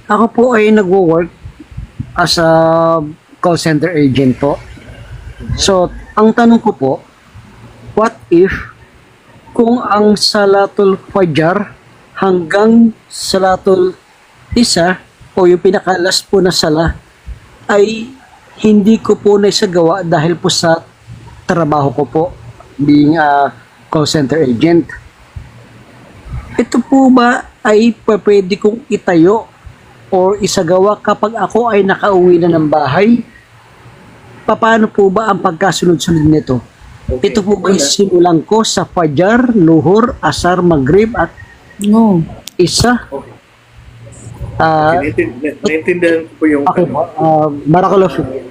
Ako po ay nagwo-work as a call center agent po. So, ang tanong ko po, what if kung ang Salatul Fajar hanggang Salatul Isa o yung pinakalas po na sala ay hindi ko po naisagawa dahil po sa trabaho ko po being a call center agent. Ito po ba ay pwede kong itayo or isagawa kapag ako ay nakauwi na ng bahay? Paano po ba ang pagkasunod-sunod nito? Okay. Ito po ba sinulang ko sa Fajar, Luhur, Asar, Maghrib at No. Isa? Okay. Ah, Naintindihan ko po yung okay po. Barakallahu fiik.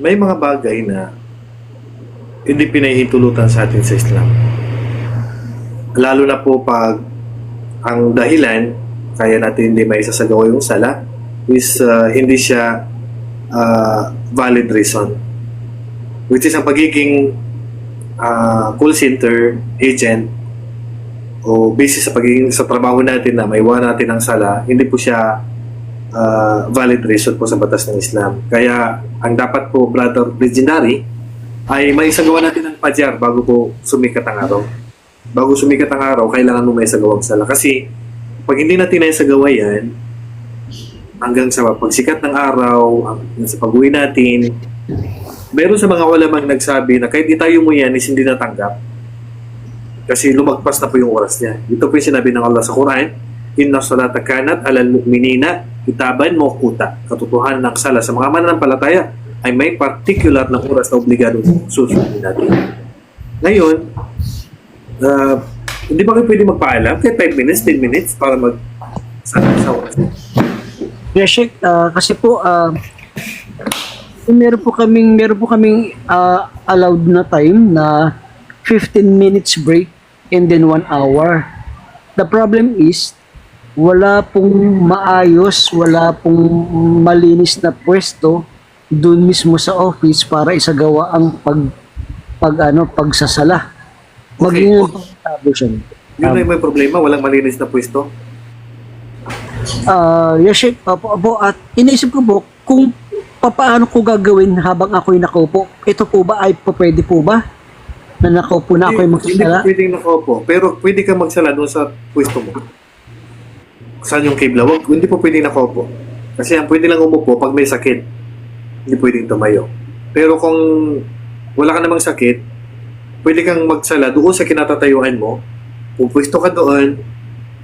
may mga bagay na hindi pinahihintulutan sa atin sa Islam. Lalo na po pag ang dahilan kaya natin hindi maisasagawa yung sala is hindi siya valid reason. Which is ang pagiging call center agent o basis sa pagiging sa trabaho natin na maiwan natin ang sala, hindi po siya valid reason po sa batas ng Islam. Kaya ang dapat po, Brother Legendary, ay maisagawa natin ang Fajar bago po sumikat ang araw. Bago sumikat ang araw, kailangan mo maisagawa ang sala. Kasi pag hindi natin naisagawa yan, hanggang sa pagsikat ng araw, hanggang sa pag-uwi natin, meron sa mga ulamang nagsabi na kahit itayo mo yan is hindi natanggap. Kasi lumagpas na po yung oras niya. Ito po yung sinabi ng Allah sa Quran, Inna salata kanat alal mu'minina kitaban mawquta. Katotohanan ng sala sa mga mananampalataya ay may particular na oras na obligado susundin natin. Ngayon, hindi ba kayo pwede magpaalam? Kahit 5 minutes, 10 minutes para mag-sala sa oras niya? Yes, Sheikh, kasi po meron po kaming allowed na time na 15 minutes break and then 1 hour. The problem is wala pong maayos, wala pong malinis na pwesto doon mismo sa office para isagawa ang pagsasala. Okay. Maging establishment. Yun na may problema, walang malinis na pwesto. Yes, Sheikh, opo, at iniisip ko po kung paano ko gagawin habang ako'y nakaupo. Ito po ba ay pwede po ba? Na nakaupo na ako'y Hindi magsasala? pwedeng nakaupo, pero pwede ka magsala doon sa pwesto mo. Saan yung kibla? Hindi po pwedeng nakaupo. Kasi ang pwede lang umupo pag may sakit. Hindi pwedeng tumayo. Pero kung wala ka namang sakit, pwede kang magsala doon sa kinatatayuan mo. Kung pwesto ka doon,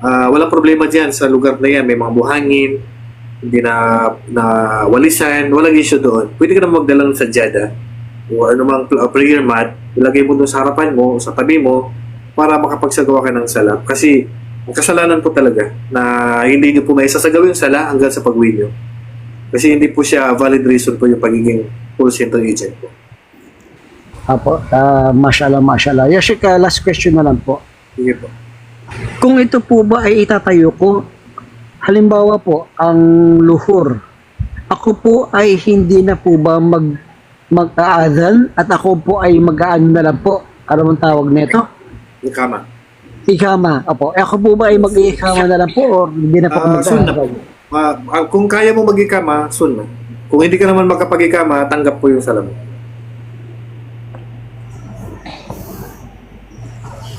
walang problema dyan sa lugar na yan. May mga buhangin, hindi na walisan, walang issue doon. Pwede ka naman magdala ng sadyada o anumang prayer mat, ilagay mo doon sa harapan mo o sa tabi mo para makapagsagawa ka ng sala. Kasi ang kasalanan po talaga na hindi nyo po maisasagawa yung sala hanggang sa pag-uwi nyo. Kasi hindi po siya valid reason po yung pagiging call center agent po. Apo, mashallah, mashallah. Yes, Sheikh, last question na lang po. Sige po. Kung ito po ba ay itatayo ko, halimbawa po, ang luhur, ako po ay hindi na po ba mag-aadhan at ako po ay mag-aano na lang po. Ano mong tawag nito? Yung kama. Ikama. Apo. Ako po ba ay mag-ikama na lang po or hindi na po ako Sunna mag-aadhan? po. Kung kaya mo mag-ikama, sunna. Kung hindi ka naman makapag-ikama, tanggap po yung sala mo.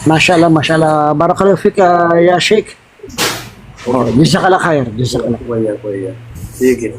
Mashallah, mashallah. Barakallahu fik, ya Sheikh. Oh, Jazakallah khair. Jazakallah. Kuya. Sige.